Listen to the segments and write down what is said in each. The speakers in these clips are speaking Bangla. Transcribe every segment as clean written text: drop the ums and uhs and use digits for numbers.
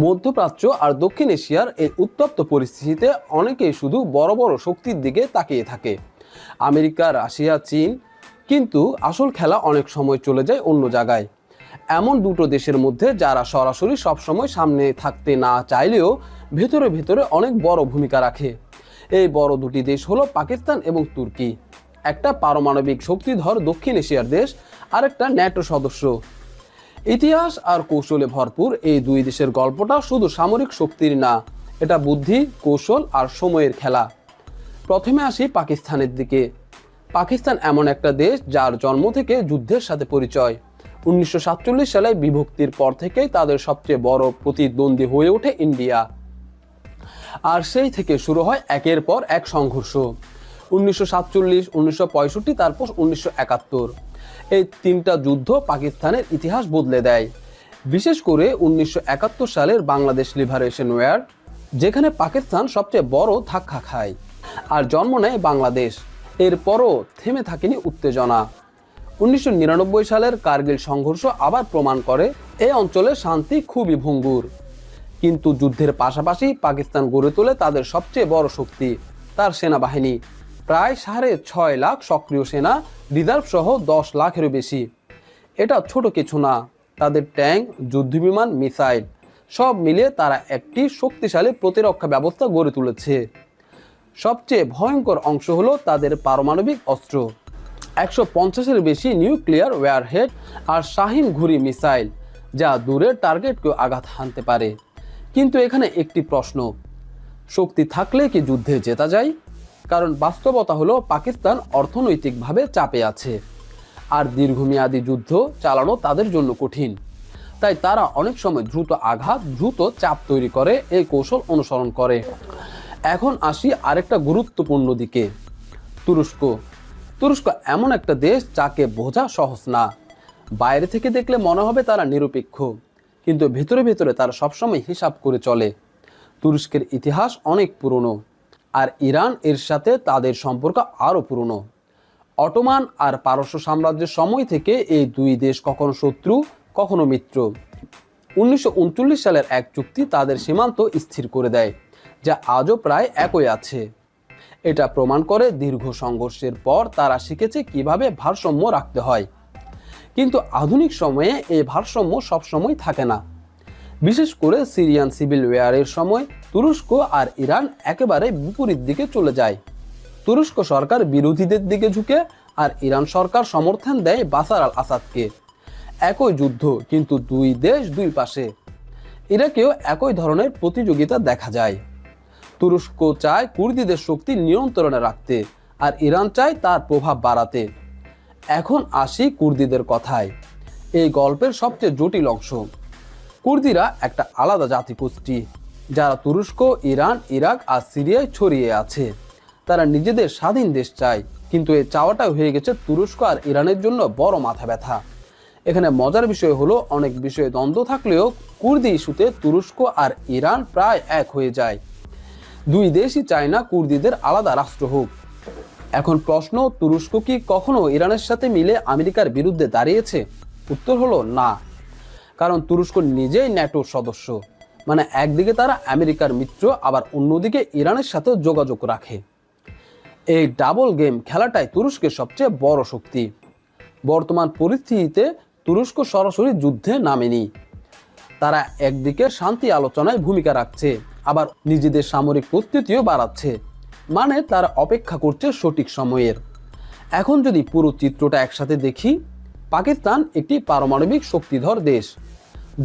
মধ্যপ্রাচ্য আর দক্ষিণ এশিয়ার এই উত্তপ্ত পরিস্থিতিতে অনেকেই শুধু বড় বড় শক্তির দিকে তাকিয়ে থাকে, আমেরিকা, রাশিয়া, চীন। কিন্তু আসল খেলা অনেক সময় চলে যায় অন্য জায়গায়। এমন দুটো দেশের মধ্যে যারা সরাসরি সবসময় সামনে থাকতে না চাইলেও ভেতরে ভেতরে অনেক বড় ভূমিকা রাখে। এই বড় দুটি দেশ হলো পাকিস্তান এবং তুর্কি। একটা পারমাণবিক শক্তিধর দক্ষিণ এশিয়ার দেশ, আর একটা ন্যাটো সদস্য। ইতিহাস আর কৌশলে ভরপুর এই দুই দেশের গল্পটা শুধু সামরিক শক্তির না, এটা বুদ্ধি, কৌশল আর সময়ের খেলা। প্রথমে আসি পাকিস্তানের দিকে। পাকিস্তান এমন একটা দেশ যার জন্ম থেকে যুদ্ধের সাথে পরিচয়। 1947 সালে বিভক্তির পর থেকেই তাদের সবচেয়ে বড় প্রতিদ্বন্দ্বী হয়ে ওঠে ইন্ডিয়া। আর সেই থেকে শুরু হয় একের পর এক সংঘর্ষ। 1947, 1965, তারপর 1971। এই তিনটা যুদ্ধ পাকিস্তানের ইতিহাস বদলে দেয়। বিশেষ করে 1971 সালের বাংলাদেশ লিবারেশন ওয়ার, যেখানে পাকিস্তান সবচেয়ে বড় ধাক্কা খায় আর জন্ম নেয় বাংলাদেশ। এরপরও থেমে থাকেনি উত্তেজনা। 1999 সালের কার্গিল সংঘর্ষ আবার প্রমাণ করে এই অঞ্চলে শান্তি খুবই ভঙ্গুর। কিন্তু যুদ্ধের পাশাপাশি পাকিস্তান গড়ে তোলে তাদের সবচেয়ে বড় শক্তি, তার সেনাবাহিনী। প্রায় 6.5 লাখ সক্রিয় সেনা, রিজার্ভ সহ 10 লাখেরও বেশি। এটা ছোট কিছু না। তাদের ট্যাঙ্ক, যুদ্ধবিমান, মিসাইল সব মিলিয়ে তারা একটি শক্তিশালী প্রতিরক্ষা ব্যবস্থা গড়ে তুলেছে। সবচেয়ে ভয়ঙ্কর অংশ হলো তাদের পারমাণবিক অস্ত্র। 150-এর বেশি নিউক্লিয়ার ওয়ারহেড আর শাহিন ঘুড়ি মিসাইল, যা দূরের টার্গেটকেও আঘাত হানতে পারে। কিন্তু এখানে একটি প্রশ্ন, শক্তি থাকলে কি যুদ্ধে জেতা যায়? কারণ বাস্তবতা হলো পাকিস্তান অর্থনৈতিকভাবে চাপে আছে, আর দীর্ঘমেয়াদী যুদ্ধ চালানো তাদের জন্য কঠিন। তাই তারা অনেক সময় দ্রুত আঘাত, দ্রুত চাপ তৈরি করে এই কৌশল অনুসরণ করে। এখন আসি আরেকটা গুরুত্বপূর্ণ দিকে, তুরস্ক। তুরস্ক এমন একটা দেশ যাকে বোঝা সহজ না। বাইরে থেকে দেখলে মনে হবে তারা নিরপেক্ষ, কিন্তু ভেতরে ভেতরে তারা সবসময় হিসাব করে চলে। তুরস্কের ইতিহাস অনেক পুরনো, আর ইরান এর সাথে তাদের সম্পর্ক আরও পুরনো। অটোমান আর পারস্য সাম্রাজ্যের সময় থেকে এই দুই দেশ কখনো শত্রু, কখনো মিত্র। 1939 সালের এক চুক্তি তাদের সীমান্ত স্থির করে দেয়, যা আজও প্রায় একই আছে। এটা প্রমাণ করে দীর্ঘ সংঘর্ষের পর তারা শিখেছে কিভাবে ভারসাম্য রাখতে হয়। কিন্তু আধুনিক সময়ে এই ভারসাম্য সবসময় থাকে না। বিশেষ করে সিরিয়ান সিভিল ওয়ারের সময় তুরস্ক আর ইরান একেবারে বিপরীত দিকে চলে যায়। তুরস্ক সরকার বিরোধীদের দিকে ঝুঁকে, আর ইরান সরকার সমর্থন দেয় বাশার আল আসাদকে। একই যুদ্ধ, কিন্তু দুই দেশ দুই পাশে। ইরাকেও একই ধরনের প্রতিযোগিতা দেখা যায়। তুরস্ক চায় কুর্দিদের শক্তি নিয়ন্ত্রণে রাখতে, আর ইরান চায় তার প্রভাব বাড়াতে। এখন আসি কুর্দিদের কথায়, এই গল্পের সবচেয়ে জটিল অংশ। কুর্দিরা একটা আলাদা জাতিগোষ্ঠী, যারা তুরস্ক, ইরান, ইরাক আর সিরিয়ায় ছড়িয়ে আছে। তারা নিজেদের স্বাধীন দেশ চায়, কিন্তু এই চাওয়াটা হয়ে গেছে তুরস্ক আর ইরানের জন্য বড় মাথা ব্যথা। এখানে মজার বিষয় হলো, অনেক বিষয়ে দ্বন্দ্ব থাকলেও কুর্দি ইস্যুতে তুরস্ক আর ইরান প্রায় এক হয়ে যায়। দুই দেশই চায় না কুর্দিদের আলাদা রাষ্ট্র হোক। এখন প্রশ্ন, তুরস্ক কি কখনো ইরানের সাথে মিলে আমেরিকার বিরুদ্ধে দাঁড়িয়েছে? উত্তর হলো না। কারণ তুরস্ক নিজেই ন্যাটোর সদস্য, মানে একদিকে তারা আমেরিকার মিত্র, আবার অন্যদিকে ইরানের সাথে যোগাযোগ রাখে। এই ডাবল গেম খেলাটাই তুরস্কের সবচেয়ে বড় শক্তি। বর্তমান পরিস্থিতিতে তুরস্ক সরাসরি যুদ্ধে নামেনি। তারা একদিকে শান্তি আলোচনায় ভূমিকা রাখছে, আবার নিজেদের সামরিক প্রস্তুতিও বাড়াচ্ছে। মানে তারা অপেক্ষা করছে সঠিক সময়ের। এখন যদি পুরো চিত্রটা একসাথে দেখি, পাকিস্তান একটি পারমাণবিক শক্তিধর দেশ।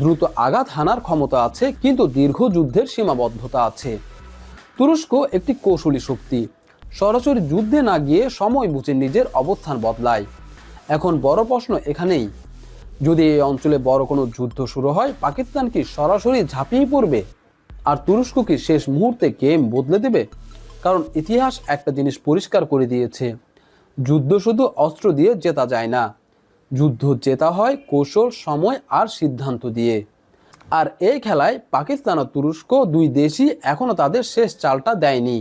দ্রুত আঘাত হানার ক্ষমতা আছে, কিন্তু দীর্ঘ যুদ্ধের সীমাবদ্ধতা আছে। তুরস্ক একটি কৌশলী শক্তি, সরাসরি যুদ্ধে না গিয়ে সময় বুঝে নিজের অবস্থান বদলায়। এখন বড় প্রশ্ন এখানেই, যদি এই অঞ্চলে বড় কোনো যুদ্ধ শুরু হয়, পাকিস্তান কি সরাসরি ঝাঁপিয়ে পড়বে? আর তুরস্ক কি শেষ মুহূর্তে গেম বদলে দেবে? কারণ ইতিহাস একটা জিনিস পরিষ্কার করে দিয়েছে, যুদ্ধ শুধু অস্ত্র দিয়ে জেতা যায় না। যুদ্ধ জেতা হয় কৌশল, সময় আর সিদ্ধান্ত দিয়ে। আর এই খেলায় পাকিস্তান ও তুরস্ক দুই দেশই এখনো তাদের শেষ চালটা দেয়নি।